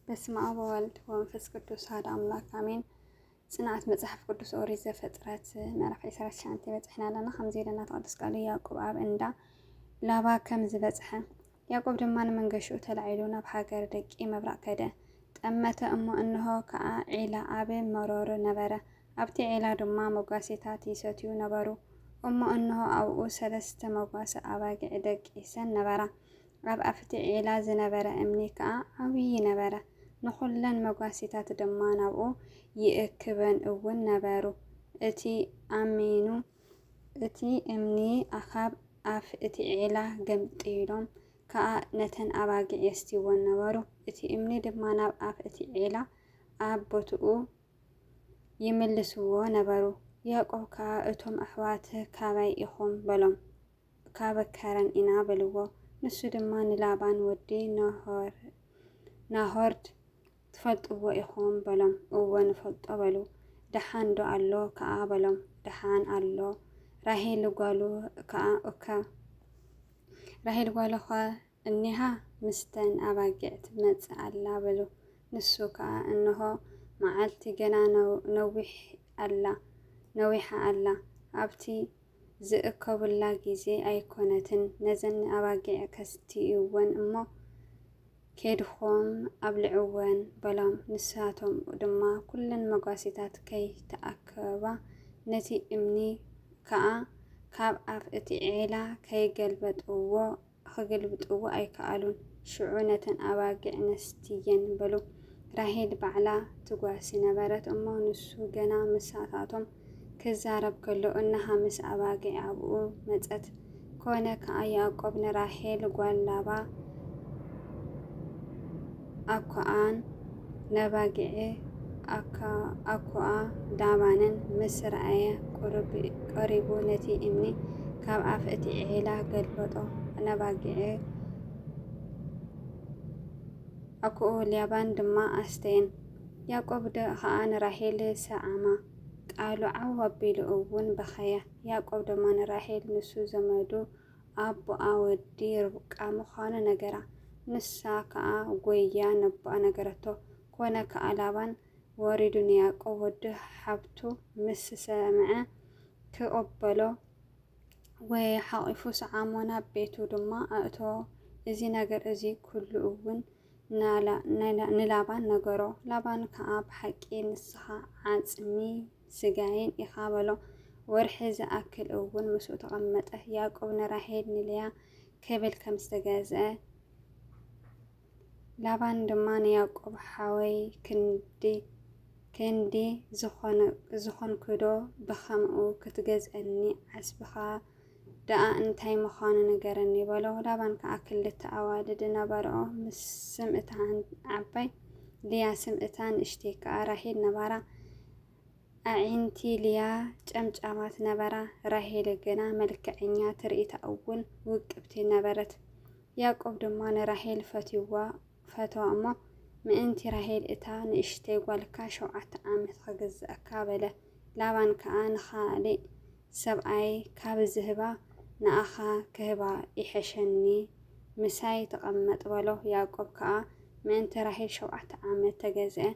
በስመ አብ ወወልድ ወመንፈስ ቅዱስ አሐዱ አምላክ አሜን። ጽንዓት መጽሐፍ ቅዱስ ኦሪት ዘፍጥረት ምዕራፍ 19 በጽሕና ኣለና ከምዚ ኢለና ተቐድስ ቃል ያዕቆብ ኣብ እንዳ ላባ ከም ዝበጽሐ ያዕቆብ ድማ ንመንገሽኡ ተላዒሉ ናብ ሃገር ደቂ መብራቅ ከደ ጠመተ እሞ እንሆ ከዓ ዒላ ኣብ መሮር ነበረ። ኣብቲ ዒላ ድማ መጓሴታት ይሰትዩ ነበሩ እሞ እንሆ ኣብኡ 3 መጓሰ ኣባጊዕ ደቂሰን ነበራ። ኣብ ኣፍቲ ዒላ ዝነበረ እምኒ ከዓ ዓብዪ ነበረ። ንኹለን መጓሲታት ድማ ናብኡ ይእክበን እውን ነበሩ። እቲ እምኒ ኣኻብ ኣፍ እቲ ዒላ ገምጢሎም ከዓ ነተን ኣባጊዕ የስትይወን ነበሩ። እቲ እምኒ ድማ ናብ ኣፍ እቲ ዒላ ኣብ ቦትኡ ይምልስዎ ነበሩ። ያዕቆብ ከዓ እቶም ኣሕዋትህ ካበይ ኢኹም በሎም። ካብ ከረን ኢና በልዎ። ንሱ ድማ ንላባን ወዲ ናሆርድ ትፈልጥዎ ኢኹም በሎም። እወ ንፈልጦ በሉ። ደሓን ዶ ኣሎ ከዓ በሎም። ደሓን ኣሎ። ራሄል ጓሉ ኸ እኒሃ ምስተን ኣባጊዕ ትመጽእ ኣላ በሉ። ንሱ ከዓ እንሆ መዓልቲ ገና ነዊሓ ኣላ ኣብቲ ዝእከቡላ ጊዜ ኣይኮነትን። ነዘን ኣባጊዕ ከስትይወን እሞ ኬድኾም ኣብልዕወን በሎም። ንሳቶም ድማ ኩለን መጓሲታት ከይተኣከባ ነቲ እምኒ ከዓ ካብ ኣፍ እቲ ዒላ ክገልብጥዎ ኣይከኣሉን። ሽዑ ነተን ኣባጊዕ ነስትየን በሉ። ራሄል ባዕላ ትጓሲ ነበረት እሞ ንሱ ገና ምሳታቶም ክዛረብ ከሎ እናሃ ምስ ኣባጊዕ ኣብኡ መጸት። ኮነ ከዓ ያዕቆብ ንራሄል ጓል ላባ ኣኳኣን ነባጊዕ ኣኳኣ ላባንን ምስ ረኣየ ቀሪቡ ነቲ እምኒ ካብ ኣፍ እቲ ዒላ ገልበጦ። ነባጊዕ ኣኳኡ ላባን ድማ ኣስተየን። ያዕቆብ ከዓ ንራሄል ሰዓማ ቃሉ ዓው ኣቢሉ እውን በኸየ። ያዕቆብ ድማ ንራሄል ንሱ ዘመዱ ኣቦኣ ወዲ ርብቃ ምዃኑ ነገራ። ንሳ ከዓ ጐያ ነቦኣ ነገረቶ። ኮነ ከዓ ላባን ወሪዱ ንያዕቆብ ወዲ ሓብቱ ምስ ሰምዐ ክቕበሎ ወይ ሓቒፉ ሰዓሞ ናብ ቤቱ ድማ ኣእተዎ። እዚ ነገር እዚ ኩሉ እውን ንላባን ነገሮ። ላባን ከዓ ብሓቂ ንስኻ ዓጽሚ ስጋይን ኢኻ በሎ። ወርሒ ዝኣክል እውን ምስኡ ተቐመጠ። ያዕቆብ ንራሄል ንልያ ክብል ከም ዝተገዝአ ላባን ድማ ንያዕቆብ ሓወይ ክንዲ ዝኾንክዶ ብኸምኡ ክትገዝአኒ ዓስብኻ ደኣ እንታይ ምዃኑ ንገረኒ በሎ። ላባን ከዓ ክልተ ኣዋልድ ነበርኦ ምስ ስምእታ ዓባይ ልያ ስምእታ ንእሽተይ ከዓ ራሄል ነበራ። ኣዒንቲ ልያ ጨምጫማት ነበራ። ራሄል ግና መልክዐኛ ትርኢታ እውን ውቅብቲ ነበረት። ያዕቆብ ድማ ንራሄል ፈትዋ እሞ ምእንቲ ራሄል እታ ንእሽተይ ጓልካ 7 ዓመት ከገዝአካ በለ። ላባን ከዓ ንኻሊእ ሰብኣይ ካብ ዝህባ ንኣኻ ክህባ ይሐሸኒ ምሳይ ተቐመጥ በሎ። ያዕቆብ ከዓ ምእንቲ ራሄል 7 ዓመት ተገዝአ።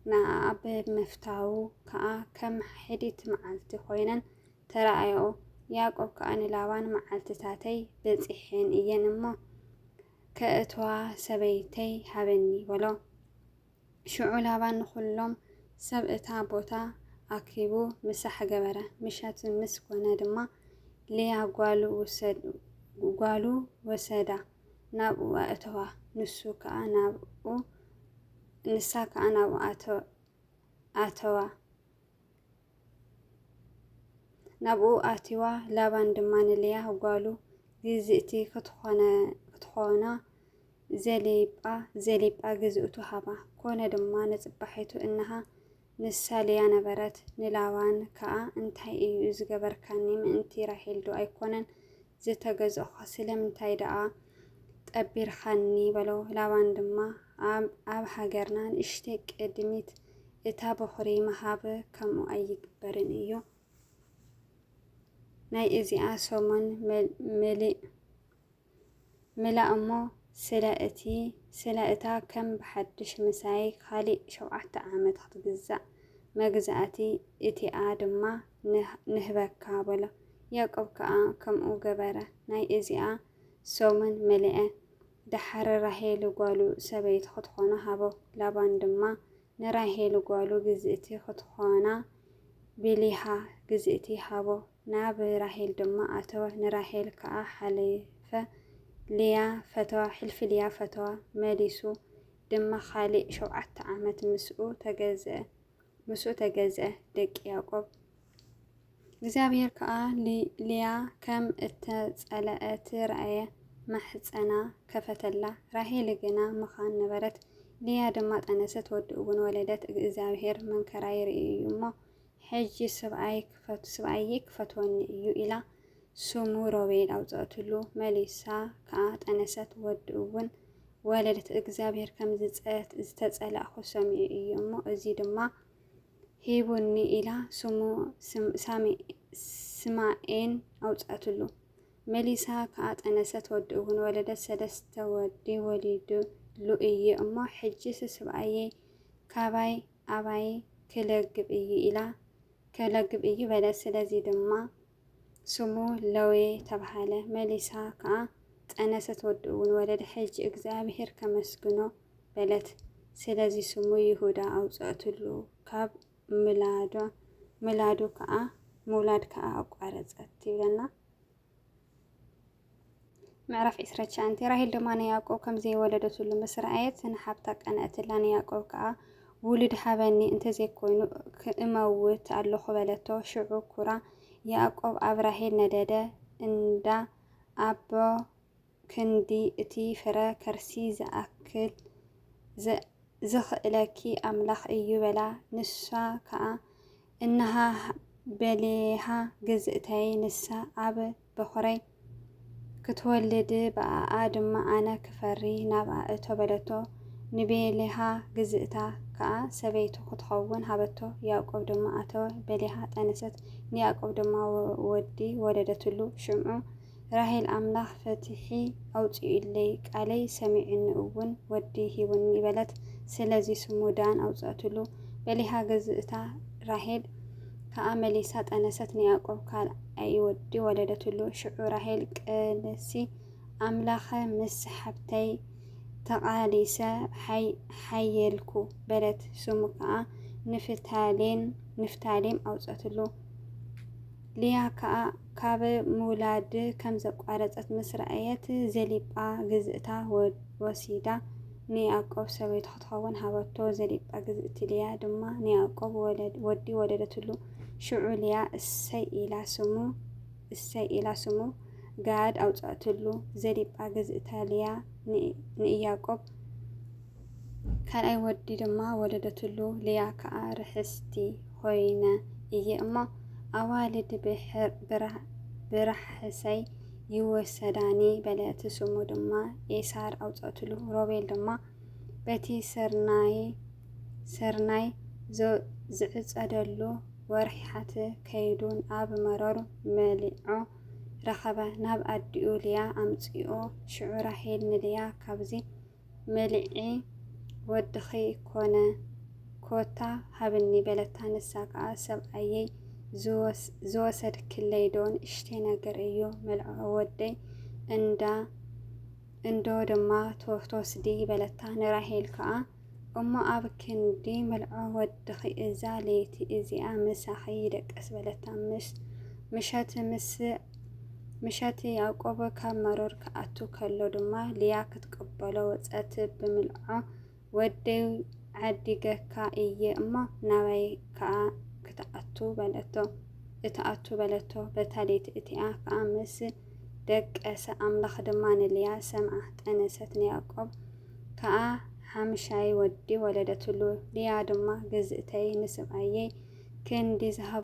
ንኣብ ምፍታው ከዓ ከም ሕዲት መዓልቲ ኮይነን ተረኣዮ። ያዕቆብ ከዓ ንላባን መዓልትታተይ በጺሐን እየን እሞ ከእትዋ ሰበይተይ ሃበኒ በሎ። ሽዑ ላባን ንኹሎም ሰብእታ ቦታ ኣኪቡ ምሳሕ ገበረ። ምሸት ምስ ኮነ ድማ ልያ ጓሉ ወሰዳ ናብኡ ኣእተዋ። ንሳ ከዓ ናብኡ ኣትዋ። ላባን ድማ ንልያ ጓሉ ግዝእቲ ክትኾና ዘሊጳ ግዝእቱ ሃባ። ኮነ ድማ ንጽባሒቱ እንሃ ንሳ ልያ ነበረት። ንላባን ከዓ እንታይ እዩ ዝገበርካኒ? ምእንቲ ራሄል ዶ ኣይኮነን ዝተገዝእኻ? ስለምንታይ ደኣ ጠቢርኻኒ በሎ። ላባን ድማ ኣብ ሃገርና ንእሽተይ ቅድሚት እታ በኹሪ ምሃብ ከምኡ ኣይግበርን እዩ። ናይ እዚኣ ሰሞን ምላ እሞ ስለ እታ ከም ብሓድሽ ምሳይ ካሊእ 7 ዓመት ክትግዛእ መግዛእቲ እቲኣ ድማ ንህበካ በሎ። ያዕቆብ ከዓ ከምኡ ገበረ። ናይ እዚኣ ሶምን መሊአ ድሓር ራሄል ጓሉ ሰበይቲ ክትኾና ሃቦ። ላባን ድማ ንራሄል ጓሉ ግዝእቲ ክትኾና ብሊሃ ግዝእቲ ሃቦ። ናብ ራሄል ድማ ኣተወ። ንራሄል ከዓ ሕልፊ ልያ ፈተዋ። መሊሱ ድማ ካሊእ 7 ዓመት ምስኡ ተገዝአ ደቂ ያዕቆብ። እግዚአብሔር ከዓ ልያ ከም እተጸልአት ረአየ፣ ማሕፀና ከፈተላ። ራሄል ግና መኻን ነበረት። ልያ ድማ ጠነሰት፣ ወዲ እውን ወለደት። እግዚአብሔር መንከራ ይርኢ እዩ እሞ ሕጂ ሰብኣየ ክፈትወኒ እዩ ኢላ ስሙ ሮቤል ኣውፅአትሉ። መሊሳ ከዓ ጠነሰት፣ ወዲ እውን ወለደት። እግዚአብሔር ከም ዝተጸላእኹ ሰሚዑ እዩ እሞ እዚ ድማ ሂቡኒ ኢላ ስሙ ስማኤን ኣውፅአትሉ። መሊሳ ከዓ ጠነሰት፣ ወዲ እውን ወለደት። 3 ወዲ ወሊዱሉ እዩ እሞ ሕጂ ሰብኣየ ካባይ ኣባይ ክለግብ እዩ በለት። ስለዚ ድማ ስሙ ለዌ ተባሃለ። መሊሳ ከዓ ጠነሰት፣ ወዲ እውን ወለደ። ሕጂ እግዚአብሔር ከመስግኖ በለት። ስለዚ ስሙ ይሁዳ ኣውፅአትሉ። ካብ ምውላድ ከዓ ኣቋረፀት ይብለና። ምዕራፍ 29 ራሄል ድማ ንያዕቆብ ከም ዘይወለደትሉ ምስ ረአየት ንሓብታ ቀንአትላ። ንያዕቆብ ከዓ ውሉድ ሃበኒ እንተዘይኮይኑ ክእመውት ኣለኹ በለቶ። ሽዑ ኩራ ያዕቆብ ኣብ ራሄል ነደደ። እንዳ ኣቦ ክንዲ እቲ ፍረ ከርሲ ዝኽእለኪ ኣምላኽ እዩ በላ። ንሳ ከዓ እናሃ በሌሃ ግዝእተይ ንሳ ኣብ በኹረይ ክትወልድ ብኣኣ ድማ ኣነ ክፈሪ ናብኣ እቶ በለቶ። ንቤሌሃ ግዝእታ ከዓ ሰበይቱ ክትኸውን ሃበቶ። ያዕቆብ ድማ ኣተወ። ቤሌሃ ጠነሰት፣ ንያዕቆብ ድማ ወዲ ወለደትሉ። ሽምዑ ራሄል ኣምላኽ ፈትሒ ኣውፂኡለይ ቃለይ ሰሚዕኒ እውን ወዲ ሂቡኒ በለት። ስለዚ ስሙ ዳን ኣውፅአትሉ። ቤሌሃ ግዝእታ ራሄል ከዓ መሊሳ ጠነሰት፣ ንያዕቆብ ካልኣይ ወዲ ወለደትሉ። ሽዑ ራሄል ቃልሲ ኣምላኸ ምስ ሓብተይ ተቓሊሰ ሓየልኩ በለት። ስሙ ከዓ ንፍታሌም ኣውፅአትሉ። ልያ ከዓ ካብ ምውላድ ከም ዘቋረፀት ምስ ረአየት ዘሊጳ ግዝእታ ወሲዳ ንያዕቆብ ሰበይቱ ክትኸውን ሃበቶ። ዘሊጳ ግዝእቲ ልያ ድማ ንያዕቆብ ወዲ ወለደትሉ። ሽዑ ልያ እሰይ ኢላ ስሙ ጋድ ኣውፅአትሉ። ዘሊጳ ግዝእታ ልያ ንኢያቆብ ካልኣይ ወዲ ድማ ወለደትሉ። ልያ ከዓ ርሕስቲ ኮይነ እየ እሞ ኣዋልድ ብራሕሰይ ይወሰዳኒ በለት። ስሙ ድማ ኤሳር ኣውፅአትሉ። ሮቤል ድማ በቲ ስርናይ ዝዕፀደሉ ወርሒሓት ከይዱን ኣብ መሮር መሊዖ ረኸበ። ናብ ኣዲኡ ልያ ኣምፂኦ። ሽዑ ራሄል ንልያ ካብዚ መሊዒ ወድኺ ኮታ ሃብኒ በለታ። ንሳ ከዓ ሰብኣየይ ዝወሰድክለይ ዶ ንእሽተይ ነገር እዩ መልዖ ወደይ እንዶ ድማ ተወስዲ በለታ። ንራሄል ከዓ እሞ ኣብ ክንዲ መልዖ ወድኺ እዛ ለይቲ እዚኣ ምሳኺ ይደቀስ በለታ። ምሸት ያዕቆብ ካብ መሮር ክኣቱ ከሎ ድማ ልያ ክትቀበሎ ወፀት። ብምልዖ ወደይ ዓዲገካ እየ እሞ ናባይ ከዓ እተኣቱ በለቶ። በታ ለይቲ እቲኣ ከዓ ምስ ደቀሰ ኣምላኽ ድማ ንልያ ሰምዓ ጠነሰት። ንያዕቆብ ከዓ 5 ወዲ ወለደትሉ። ልያ ድማ ግዝእተይ ንሰብኣየይ ክንዲ ዝሃብ